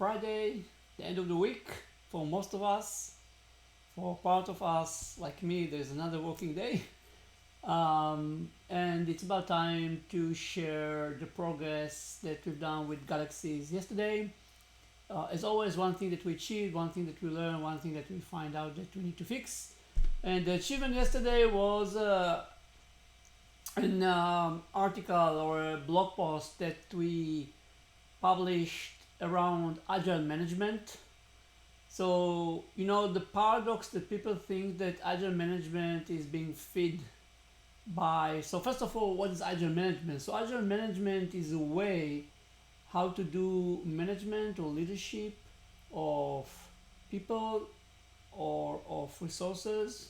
Friday, the end of the week for most of us. For part of us, like me, there's another working day. And it's about time to share the progress that we've done with Galaxies yesterday. As always, one thing that we achieved, one thing that we learned, one thing that we find out that we need to fix. And the achievement yesterday was an article or a blog post that we published around agile management. So, the paradox that people think that agile management is being fed by. So, first of all, what is agile management? So, agile management is a way how to do management or leadership of people or of resources.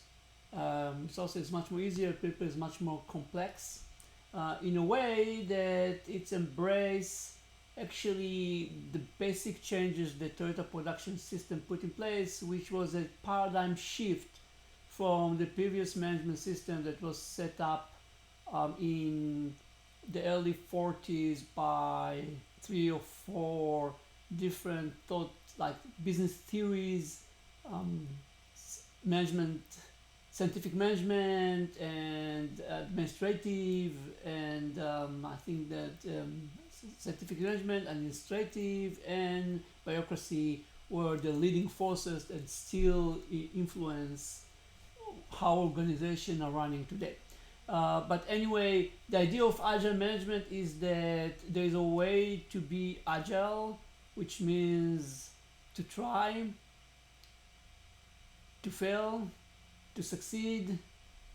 Resources is much more easier, people is much more complex. In a way that it's embrace actually the basic changes the Toyota production system put in place, which was a paradigm shift from the previous management system that was set up in the early 40s by three or four different thought like business theories, management, scientific management, and administrative, and I think that scientific management, administrative, and bureaucracy were the leading forces that still influence how organizations are running today. But anyway, the idea of agile management is that there is a way to be agile, which means to try, to fail, to succeed,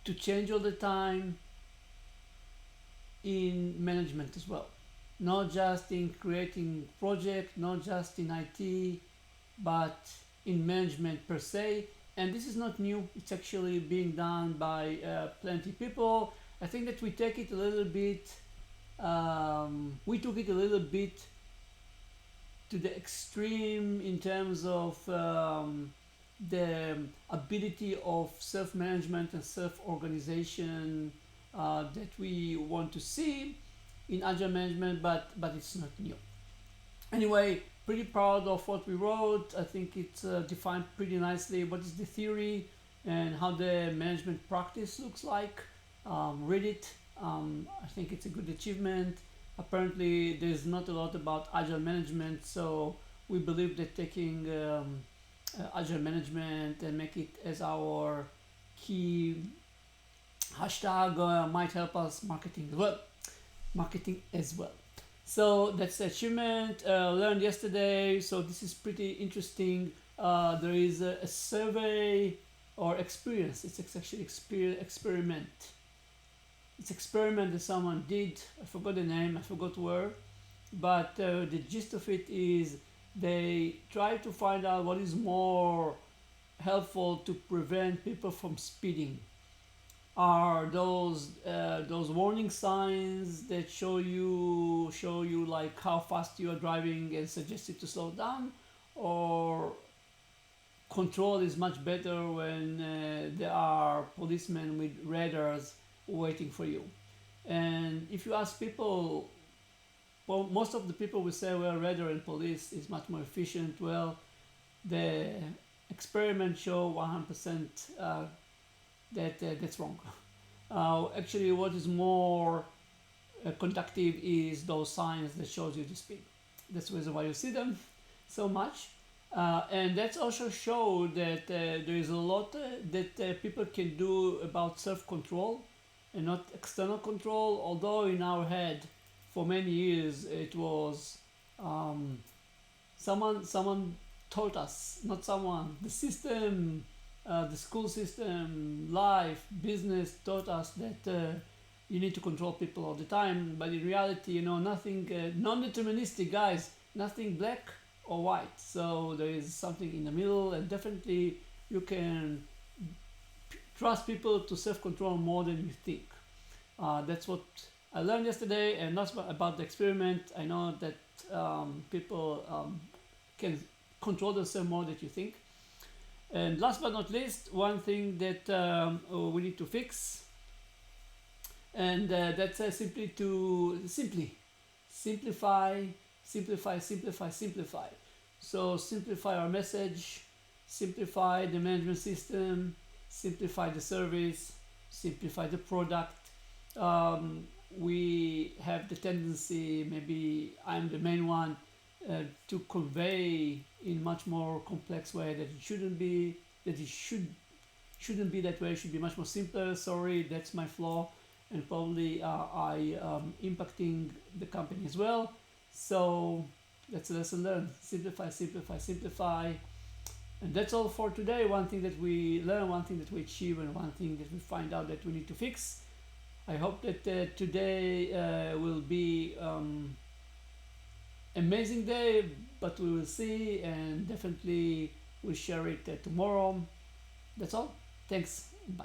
to change all the time in management as well. Not just in creating project, not just in IT, but in management per se. And this is not new. It's actually being done by plenty of people. I think that we take it a little bit. We took it a little bit to the extreme in terms of the ability of self-management and self-organization that we want to see in agile management, but it's not new. Anyway, pretty proud of what we wrote. I think it's defined pretty nicely what is the theory and how the management practice looks like. Read it. I think it's a good achievement. Apparently, there's not a lot about agile management, so we believe that taking agile management and make it as our key hashtag might help us marketing as well. So that's the achievement learned yesterday. So this is pretty interesting. There is a survey or experience. It's actually experiment. It's experiment that someone did. I forgot the name. I forgot where. But the gist of it is they try to find out what is more helpful to prevent people from speeding. Are those warning signs that show you like how fast you are driving and suggest you to slow down, or control is much better when there are policemen with radars waiting for you? And if you ask people, well, most of the people will say, well, radar and police is much more efficient. Well, the experiment show 100% that's wrong. Actually, what is more conductive is those signs that shows you the speed. That's the reason why you see them so much. And that's also show that there is a lot that people can do about self-control and not external control. Although in our head, for many years, it was someone taught us, not someone, the system, the school system, life, business taught us that you need to control people all the time. But in reality, nothing non-deterministic, guys, nothing black or white. So there is something in the middle, and definitely you can trust people to self-control more than you think. That's what I learned yesterday, and that's about the experiment. I know that people can control themselves more than you think. And last but not least, one thing that we need to fix, and that's simply to simplify. So simplify our message, simplify the management system, simplify the service, simplify the product. We have the tendency, maybe I'm the main one, to convey in much more complex way that it shouldn't be, that it shouldn't be that way. It should be much more simpler. Sorry, that's my flaw, and probably I impacting the company as well. So that's a lesson learned. Simplify, simplify, simplify. And that's all for today. One thing that we learn, one thing that we achieve, and one thing that we find out that we need to fix. I hope that today will be amazing day, but we will see, and definitely we'll share it tomorrow. That's all. Thanks. Bye.